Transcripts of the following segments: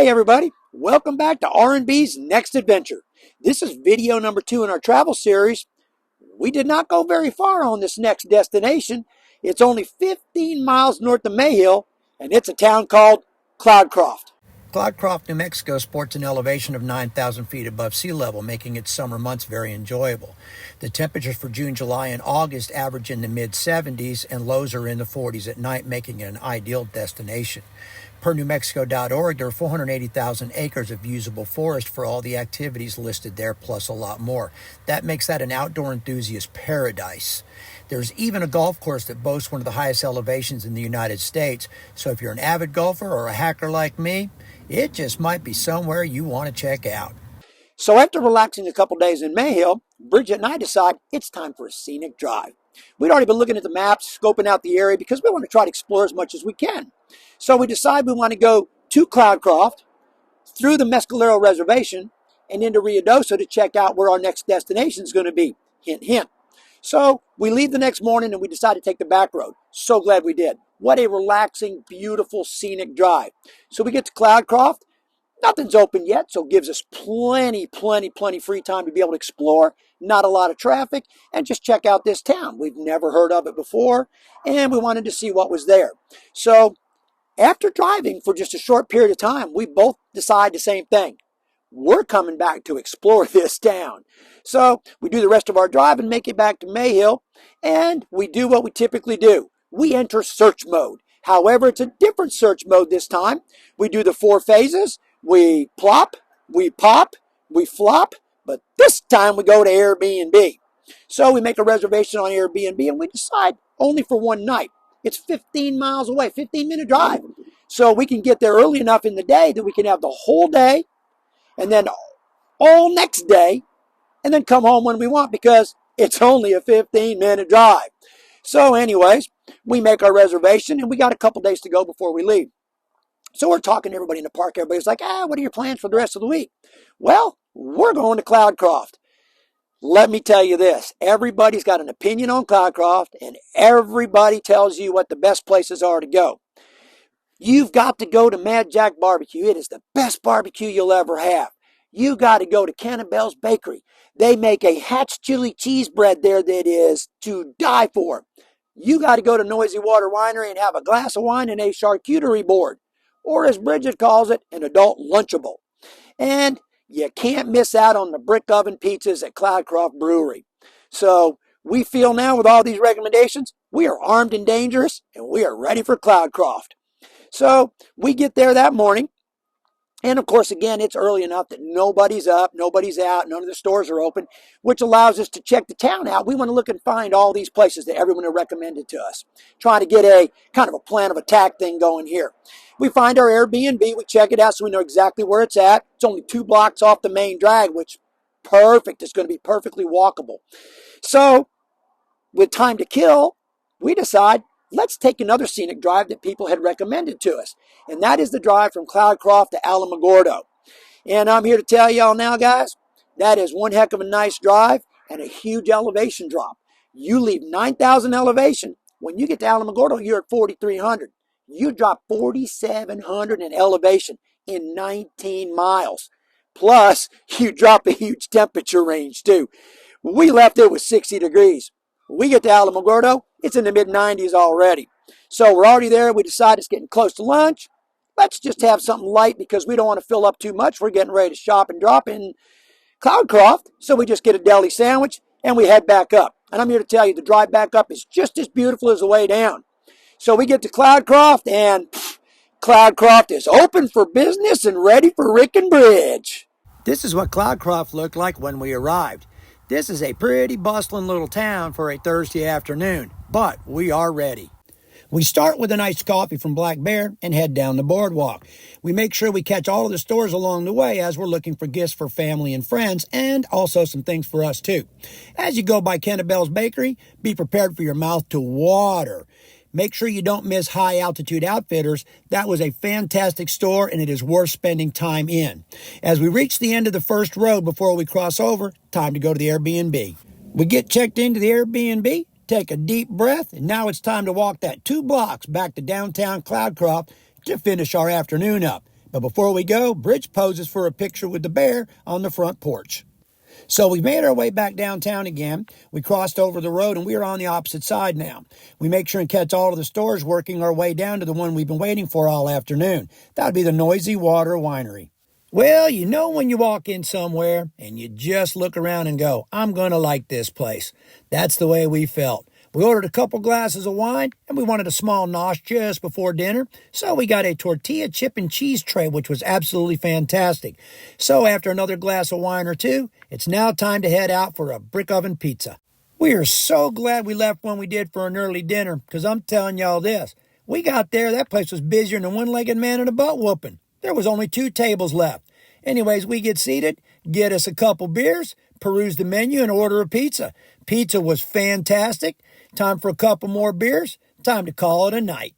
Hey everybody, welcome back to R&B's Next Adventure. This is video number 2 in our travel series. We did not go very far on this next destination. It's only 15 miles north of Mayhill, and it's a town called Cloudcroft. Cloudcroft, New Mexico sports an elevation of 9,000 feet above sea level, making its summer months very enjoyable. The temperatures for June, July, and August average in the mid-70s, and lows are in the 40s at night, making it an ideal destination. Per NewMexico.org, there are 480,000 acres of usable forest for all the activities listed there, plus a lot more. That makes that an outdoor enthusiast paradise. There's even a golf course that boasts one of the highest elevations in the United States, so if you're an avid golfer or a hacker like me, it just might be somewhere you want to check out. So after relaxing a couple days in Mayhill, Bridget and I decide it's time for a scenic drive. We'd already been looking at the maps, scoping out the area, because we want to try to explore as much as we can. So we decide we want to go to Cloudcroft, through the Mescalero Reservation, and into Ruidoso to check out where our next destination is going to be. Hint, hint. So we leave the next morning and we decide to take the back road. So glad we did. What a relaxing, beautiful, scenic drive. So we get to Cloudcroft. Nothing's open yet, so it gives us plenty free time to be able to explore. Not a lot of traffic, and just check out this town. We've never heard of it before, and we wanted to see what was there. So after driving for just a short period of time, we both decide the same thing. We're coming back to explore this town. So we do the rest of our drive and make it back to Mayhill, and we do what we typically do. We enter search mode. However, it's a different search mode this time. We do the 4 phases. We plop, we pop, we flop, but this time we go to Airbnb. So we make a reservation on Airbnb and we decide only for one night. It's 15 miles away, 15-minute drive. So we can get there early enough in the day that we can have the whole day and then all next day and then come home when we want because it's only a 15-minute drive. So anyways, we make our reservation and we got a couple days to go before we leave. So we're talking to everybody in the park. Everybody's like, what are your plans for the rest of the week? Well, we're going to Cloudcroft. Let me tell you this. Everybody's got an opinion on Cloudcroft, and everybody tells you what the best places are to go. You've got to go to Mad Jack Barbecue. It is the best barbecue you'll ever have. You got to go to Cannibale's Bakery. They make a Hatch chili cheese bread there that is to die for. You got to go to Noisy Water Winery and have a glass of wine and a charcuterie board. Or as Bridget calls it, an adult Lunchable. And you can't miss out on the brick oven pizzas at Cloudcroft Brewery. So we feel now with all these recommendations, we are armed and dangerous, and we are ready for Cloudcroft. So we get there that morning. And of course, again, it's early enough that nobody's up, nobody's out, none of the stores are open, which allows us to check the town out. We want to look and find all these places that everyone had recommended to us, trying to get a kind of a plan of attack thing going here. We find our Airbnb, we check it out so we know exactly where it's at. It's only 2 blocks off the main drag, which perfect. It's going to be perfectly walkable. So with time to kill, we decide, let's take another scenic drive that people had recommended to us. And that is the drive from Cloudcroft to Alamogordo. And I'm here to tell y'all now, guys, that is one heck of a nice drive and a huge elevation drop. You leave 9,000 elevation. When you get to Alamogordo, you're at 4,300. You drop 4,700 in elevation in 19 miles. Plus, you drop a huge temperature range, too. We left it with 60 degrees. We get to Alamogordo, it's in the mid-90s already. So we're already there. We decide it's getting close to lunch. Let's just have something light because we don't want to fill up too much. We're getting ready to shop and drop in Cloudcroft. So we just get a deli sandwich and we head back up. And I'm here to tell you the drive back up is just as beautiful as the way down. So we get to Cloudcroft and Cloudcroft is open for business and ready for Rick and Bridge. This is what Cloudcroft looked like when we arrived. This is a pretty bustling little town for a Thursday afternoon, but we are ready. We start with an iced coffee from Black Bear and head down the boardwalk. We make sure we catch all of the stores along the way as we're looking for gifts for family and friends and also some things for us too. As you go by Cannibale's Bakery, be prepared for your mouth to water. Make sure you don't miss High Altitude Outfitters. That was a fantastic store and it is worth spending time in. As we reach the end of the first road before we cross over, time to go to the Airbnb. We get checked into the Airbnb, take a deep breath, and now it's time to walk that 2 blocks back to downtown Cloudcroft to finish our afternoon up. But before we go, Bridge poses for a picture with the bear on the front porch. So we made our way back downtown again. We crossed over the road and we are on the opposite side now. We make sure and catch all of the stores, working our way down to the one we've been waiting for all afternoon. That would be the Noisy Water Winery. Well, you know when you walk in somewhere and you just look around and go, I'm going to like this place. That's the way we felt. We ordered a couple glasses of wine, and we wanted a small nosh just before dinner, so we got a tortilla chip and cheese tray, which was absolutely fantastic. So after another glass of wine or two, it's now time to head out for a brick oven pizza. We are so glad we left when we did for an early dinner, because I'm telling y'all this. We got there, that place was busier than a one-legged man in a butt whooping. There was only 2 tables left. Anyways, we get seated, get us a couple beers, peruse the menu, and order a pizza. Pizza was fantastic. Time for a couple more beers. Time to call it a night.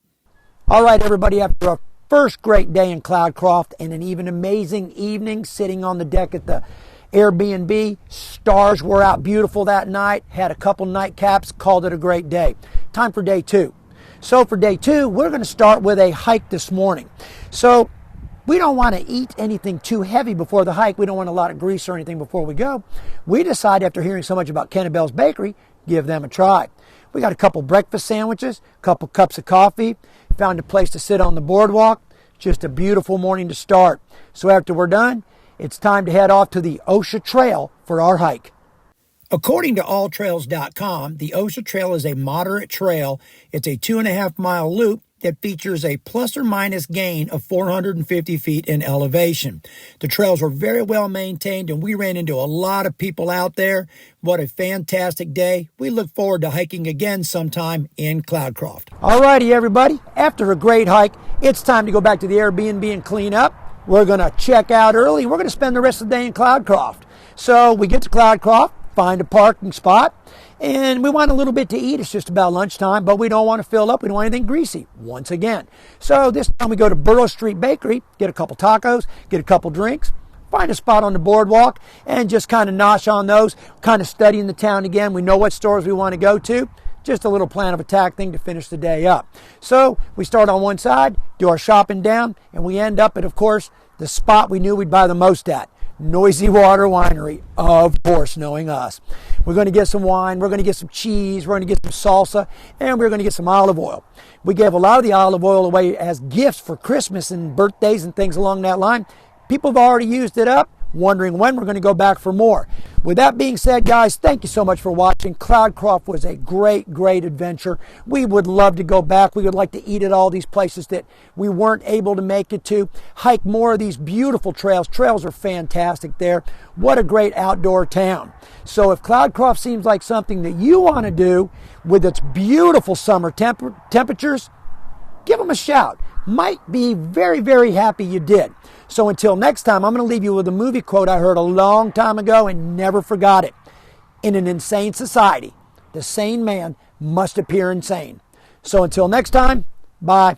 All right, everybody, after our first great day in Cloudcroft and an even amazing evening sitting on the deck at the Airbnb, stars were out beautiful that night, had a couple nightcaps, called it a great day. Time for day 2. So for day 2, we're going to start with a hike this morning. So we don't want to eat anything too heavy before the hike. We don't want a lot of grease or anything before we go. We decided, after hearing so much about Kennebell's Bakery, give them a try. We got a couple breakfast sandwiches, a couple cups of coffee, found a place to sit on the boardwalk. Just a beautiful morning to start. So after we're done, it's time to head off to the OSHA Trail for our hike. According to alltrails.com, the OSHA Trail is a moderate trail. It's a 2.5-mile loop that features a plus or minus gain of 450 feet in elevation. The trails were very well maintained, and we ran into a lot of people out there. What a fantastic day. We look forward to hiking again sometime in Cloudcroft. All righty, everybody. After a great hike, it's time to go back to the Airbnb and clean up. We're going to check out early. We're going to spend the rest of the day in Cloudcroft. So we get to Cloudcroft, find a parking spot, and we want a little bit to eat. It's just about lunchtime, but we don't want to fill up. We don't want anything greasy, once again. So this time we go to Burrow Street Bakery, get a couple tacos, get a couple drinks, find a spot on the boardwalk, and just kind of nosh on those, kind of studying the town again. We know what stores we want to go to. Just a little plan of attack thing to finish the day up. So we start on one side, do our shopping down, and we end up at, of course, the spot we knew we'd buy the most at. Noisy Water Winery, of course, knowing us. We're going to get some wine, we're going to get some cheese, we're going to get some salsa, and we're going to get some olive oil. We gave a lot of the olive oil away as gifts for Christmas and birthdays and things along that line. People have already used it up, wondering when we're going to go back for more. With that being said, guys, thank you so much for watching. Cloudcroft was a great, great adventure. We would love to go back. We would like to eat at all these places that we weren't able to make it to. Hike more of these beautiful trails. Trails are fantastic there. What a great outdoor town. So if Cloudcroft seems like something that you want to do with its beautiful summer temperatures, give them a shout. Might be very, very happy you did. So until next time, I'm going to leave you with a movie quote I heard a long time ago and never forgot it. In an insane society, the sane man must appear insane. So until next time, bye.